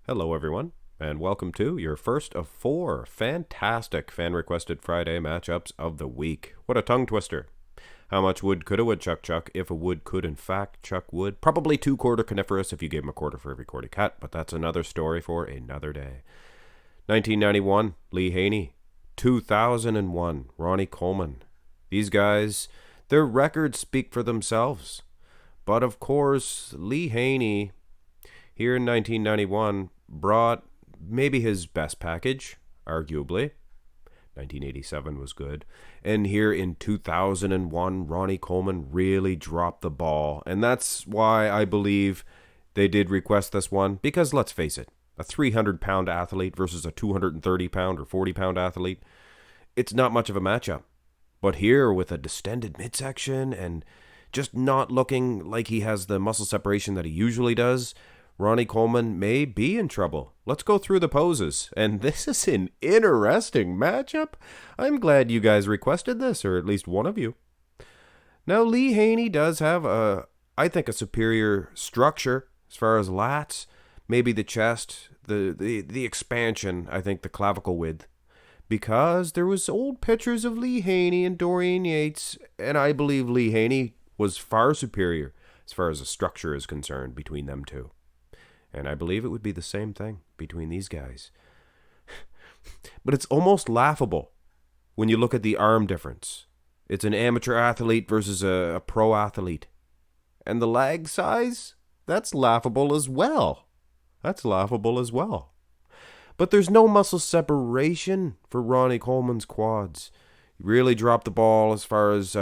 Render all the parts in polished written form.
Hello, everyone, and welcome to your first of 4 fantastic fan-requested Friday matchups of the week. What a tongue twister. How much wood could a woodchuck chuck if a wood could in fact chuck wood? Probably 2 quarter coniferous if you gave him a quarter for every quarter cut, but that's another story for another day. 1991, Lee Haney. 2001, Ronnie Coleman. These guys, their records speak for themselves. But of course, Lee Haney, here in 1991, brought maybe his best package, arguably. 1987 was good. And here in 2001, Ronnie Coleman really dropped the ball. And that's why I believe they did request this one. Because let's face it, a 300-pound athlete versus a 230-pound or 40-pound athlete, it's not much of a matchup. But here with a distended midsection and just not looking like he has the muscle separation that he usually does, Ronnie Coleman may be in trouble. Let's go through the poses. And this is an interesting matchup. I'm glad you guys requested this, or at least one of you. Now, Lee Haney does have, I think, a superior structure as far as lats. Maybe the chest, the expansion, I think the clavicle width. Because there was old pictures of Lee Haney and Dorian Yates, and I believe Lee Haney was far superior as far as the structure is concerned between them two. And I believe it would be the same thing between these guys. But it's almost laughable when you look at the arm difference. It's an amateur athlete versus a pro athlete. And the leg size, that's laughable as well. That's laughable as well. But there's no muscle separation for Ronnie Coleman's quads. He really dropped the ball as far as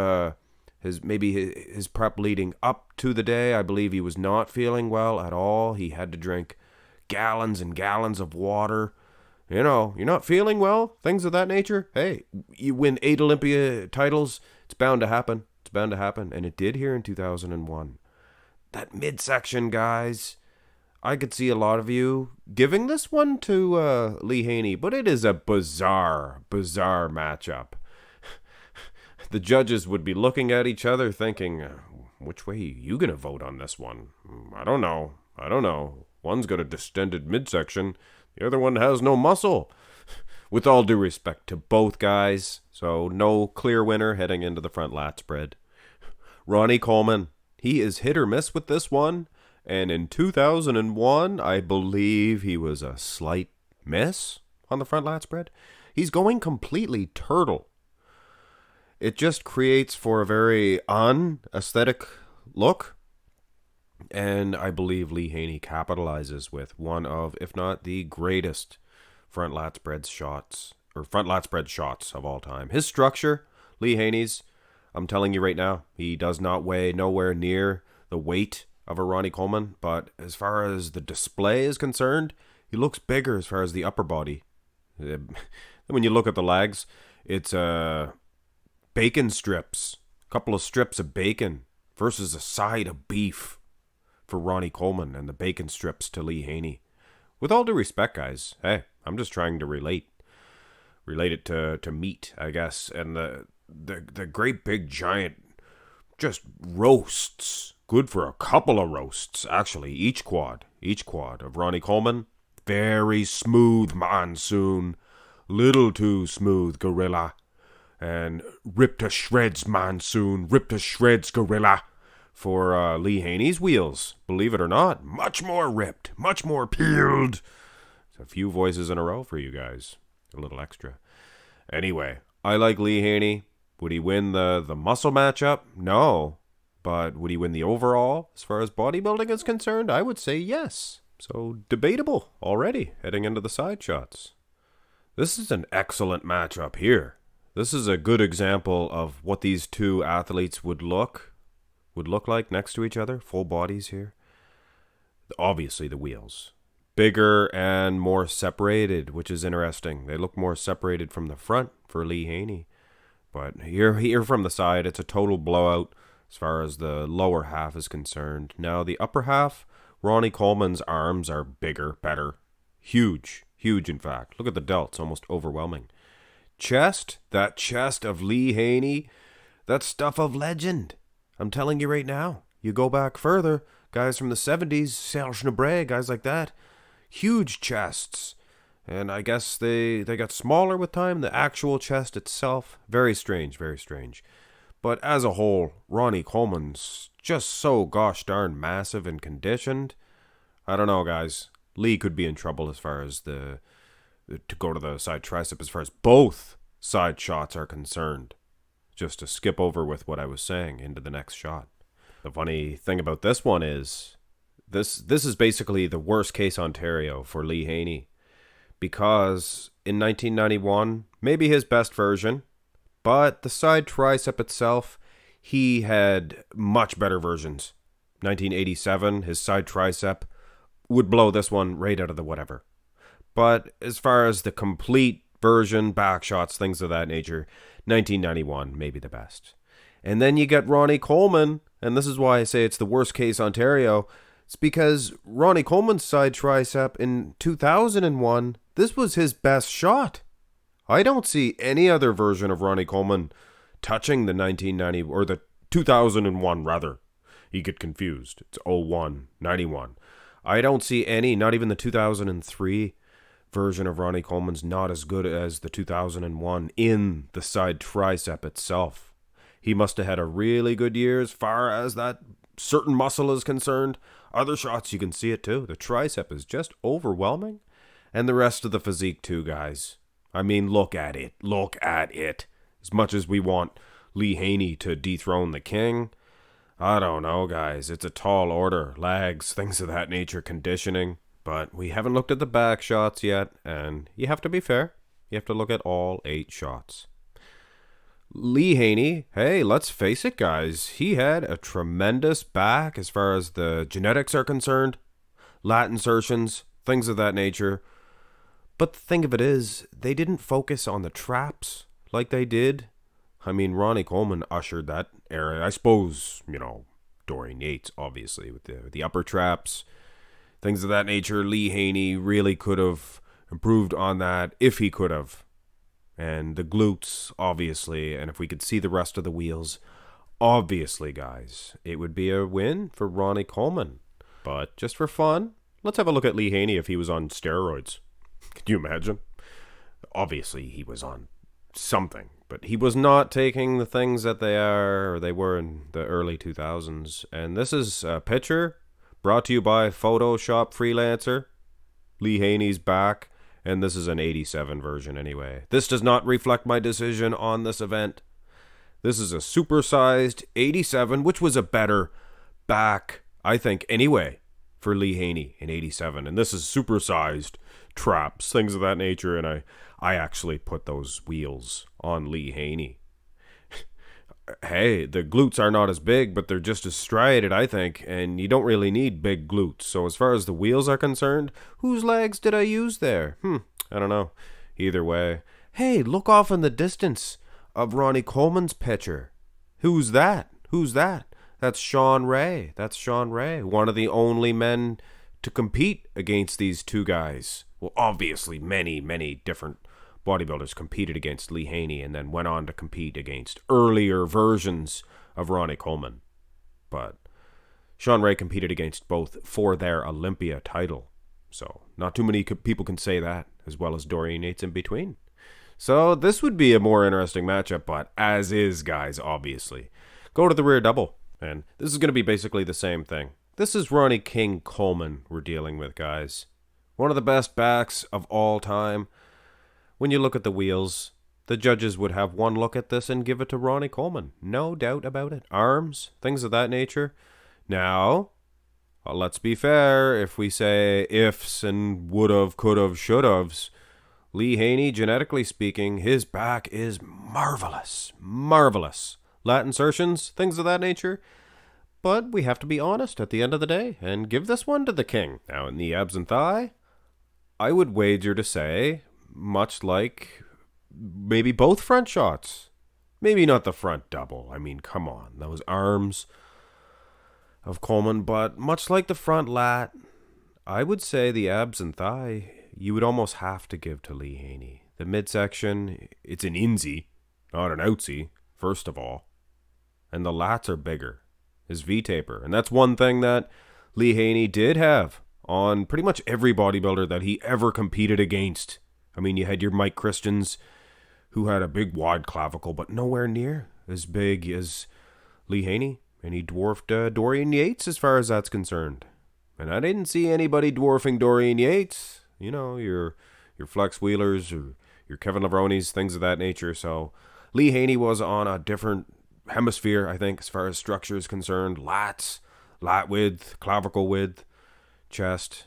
his prep leading up to the day. I believe he was not feeling well at all. He had to drink gallons and gallons of water. You know, you're not feeling well, things of that nature. Hey, you win 8 Olympia titles, it's bound to happen. It's bound to happen, and it did here in 2001. That midsection, guys, I could see a lot of you giving this one to Lee Haney, but it is a bizarre matchup. The judges would be looking at each other thinking, which way are you going to vote on this one? I don't know. One's got a distended midsection. The other one has no muscle. With all due respect to both guys, so no clear winner heading into the front lat spread. Ronnie Coleman, he is hit or miss with this one. And in 2001, I believe he was a slight miss on the front lat spread. He's going completely turtle. It just creates for a very unaesthetic look. And I believe Lee Haney capitalizes with one of, if not the greatest front lat spread shots of all time. His structure, Lee Haney's, I'm telling you right now, he does not weigh nowhere near the weight of a Ronnie Coleman. But as far as the display is concerned, he looks bigger as far as the upper body. When you look at the legs, it's bacon strips, a couple of strips of bacon versus a side of beef for Ronnie Coleman and the bacon strips to Lee Haney. With all due respect, guys, hey, I'm just trying to relate it to meat, I guess, and the great big giant just roasts, good for a couple of roasts, actually, each quad of Ronnie Coleman, very smooth monsoon, little too smooth gorilla. And ripped to shreds monsoon, ripped to shreds gorilla for Lee Haney's wheels. Believe it or not, much more ripped, much more peeled. It's a few voices in a row for you guys. A little extra. Anyway, I like Lee Haney. Would he win the muscle matchup? No. But would he win the overall? As far as bodybuilding is concerned, I would say yes. So debatable already heading into the side shots. This is an excellent matchup here. This is a good example of what these two athletes would look like next to each other. Full bodies here. Obviously the wheels. Bigger and more separated, which is interesting. They look more separated from the front for Lee Haney. But here from the side, it's a total blowout as far as the lower half is concerned. Now the upper half, Ronnie Coleman's arms are bigger, better. Huge in fact. Look at the delts, almost overwhelming. Chest, that chest of Lee Haney, that's stuff of legend. I'm telling you right now. You go back further, guys from the 70s, Serge Nubret, guys like that. huge chests. And I guess they got smaller with time, the actual chest itself. Very strange, very strange. But as a whole, Ronnie Coleman's just so gosh darn massive and conditioned. I don't know, guys. Lee could be in trouble as far as to go to the side tricep as far as both side shots are concerned. Just to skip over with what I was saying into the next shot. The funny thing about this one is this is basically the worst case Ontario for Lee Haney, because in 1991, maybe his best version, but the side tricep itself, he had much better versions. 1987, his side tricep would blow this one right out of the whatever. But as far as the complete version, back shots, things of that nature, 1991 maybe the best. And then you get Ronnie Coleman, and this is why I say it's the worst case Ontario. It's because Ronnie Coleman's side tricep in 2001, this was his best shot. I don't see any other version of Ronnie Coleman touching the 1990, or the 2001 rather. You get confused. It's 01, 91. I don't see any, not even the 2003 version of Ronnie Coleman's not as good as the 2001 in the side tricep itself. He must have had a really good year as far as that certain muscle is concerned. Other shots, you can see it too. The tricep is just overwhelming. And the rest of the physique too, guys. I mean, look at it. Look at it. As much as we want Lee Haney to dethrone the king, I don't know, guys. It's a tall order. Legs, things of that nature, conditioning. But we haven't looked at the back shots yet. And you have to be fair. You have to look at all 8 shots. Lee Haney, hey, let's face it, guys. He had a tremendous back as far as the genetics are concerned. Lat insertions, things of that nature. But the thing of it is, they didn't focus on the traps like they did. I mean, Ronnie Coleman ushered that era. I suppose, Dorian Yates, obviously, with the upper traps, things of that nature. Lee Haney really could have improved on that if he could have. And the glutes, obviously, and if we could see the rest of the wheels, obviously, guys, it would be a win for Ronnie Coleman. But just for fun, let's have a look at Lee Haney if he was on steroids. Could you imagine? Obviously, he was on something, but he was not taking the things that they were in the early 2000s. And this is a picture brought to you by Photoshop Freelancer. Lee Haney's back. And this is an 87 version anyway. This does not reflect my decision on this event. This is a supersized 87, which was a better back, I think, anyway, for Lee Haney in 87. And this is supersized traps, things of that nature. And I actually put those wheels on Lee Haney. Hey, the glutes are not as big, but they're just as striated, I think, and you don't really need big glutes. So as far as the wheels are concerned, whose legs did I use there? I don't know. Either way. Hey, look off in the distance of Ronnie Coleman's picture. Who's that? Who's that? That's Sean Ray. That's Sean Ray, one of the only men to compete against these two guys. Well, obviously, many, many different bodybuilders competed against Lee Haney and then went on to compete against earlier versions of Ronnie Coleman. But Sean Ray competed against both for their Olympia title. So not too many people can say that, as well as Dorian Yates in between. So this would be a more interesting matchup, but as is, guys, obviously. Go to the rear double, and this is going to be basically the same thing. This is Ronnie King Coleman we're dealing with, guys. One of the best backs of all time. When you look at the wheels, the judges would have one look at this and give it to Ronnie Coleman. No doubt about it. Arms, things of that nature. Now, let's be fair. If we say ifs and would've, could've, should've's, Lee Haney, genetically speaking, his back is marvelous. Marvelous. Lat insertions, things of that nature. But we have to be honest at the end of the day and give this one to the king. Now, in the abs and thigh, I would wager to say, much like maybe both front shots. Maybe not the front double. I mean, come on. Those arms of Coleman. But much like the front lat, I would say the abs and thigh, you would almost have to give to Lee Haney. The midsection, it's an insy, not an outsy, first of all. And the lats are bigger. His V-taper. And that's one thing that Lee Haney did have on pretty much every bodybuilder that he ever competed against. I mean, you had your Mike Christians, who had a big wide clavicle, but nowhere near as big as Lee Haney, and he dwarfed Dorian Yates as far as that's concerned. And I didn't see anybody dwarfing Dorian Yates. You know, your Flex Wheelers or your Kevin Levroni's, things of that nature. So Lee Haney was on a different hemisphere, I think, as far as structure is concerned. Lats, lat width, clavicle width, chest.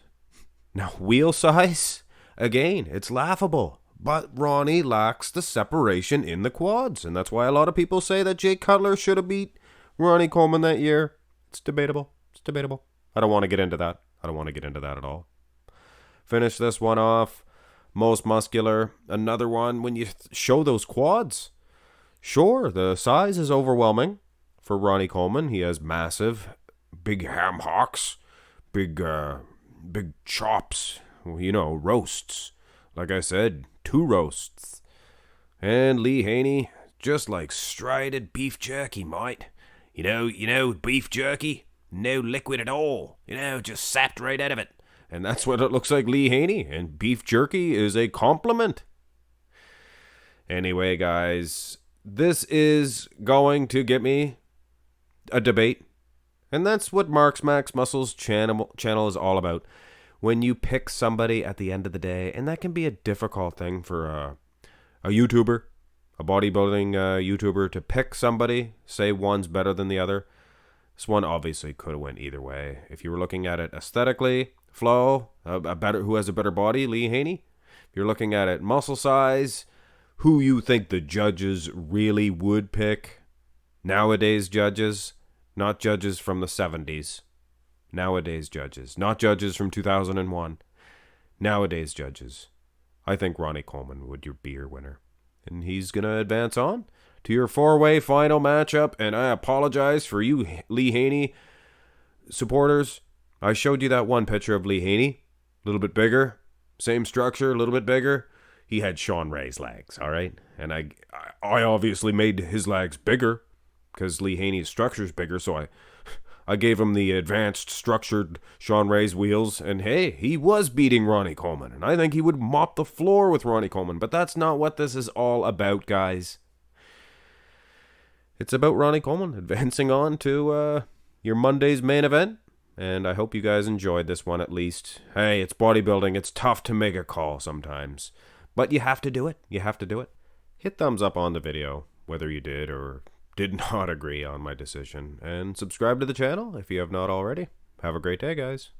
Now, wheel size, again, it's laughable. But Ronnie lacks the separation in the quads. And that's why a lot of people say that Jake Cutler should have beat Ronnie Coleman that year. It's debatable. It's debatable. I don't want to get into that. I don't want to get into that at all. Finish this one off. Most muscular. Another one, when you show those quads. Sure, the size is overwhelming for Ronnie Coleman. He has massive, big ham hocks, big chops, you know, roasts. Like I said, 2 roasts. And Lee Haney, just like strided beef jerky, mate. You know, beef jerky, no liquid at all. You know, just sapped right out of it. And that's what it looks like, Lee Haney. And beef jerky is a compliment. Anyway, guys, this is going to get me a debate. And that's what Mark's Max Muscles channel is all about. When you pick somebody at the end of the day, and that can be a difficult thing for a YouTuber, a bodybuilding YouTuber, to pick somebody, say one's better than the other. This one obviously could have went either way. If you were looking at it aesthetically, flow, who has a better body, Lee Haney. If you're looking at it muscle size, who you think the judges really would pick, nowadays judges, not judges from the 70s. Nowadays judges, not judges from 2001. Nowadays judges. I think Ronnie Coleman would be your winner. And he's going to advance on to your 4-way final matchup. And I apologize for you Lee Haney supporters. I showed you that one picture of Lee Haney. A little bit bigger. Same structure, a little bit bigger. He had Sean Ray's legs, all right? And I obviously made his legs bigger because Lee Haney's structure is bigger, so I gave him the advanced, structured Sean Ray's wheels, and hey, he was beating Ronnie Coleman, and I think he would mop the floor with Ronnie Coleman, but that's not what this is all about, guys. It's about Ronnie Coleman advancing on to your Monday's main event, and I hope you guys enjoyed this one at least. Hey, it's bodybuilding. It's tough to make a call sometimes, but you have to do it. You have to do it. Hit thumbs up on the video, whether you did or did not agree on my decision, and subscribe to the channel if you have not already. Have a great day, guys.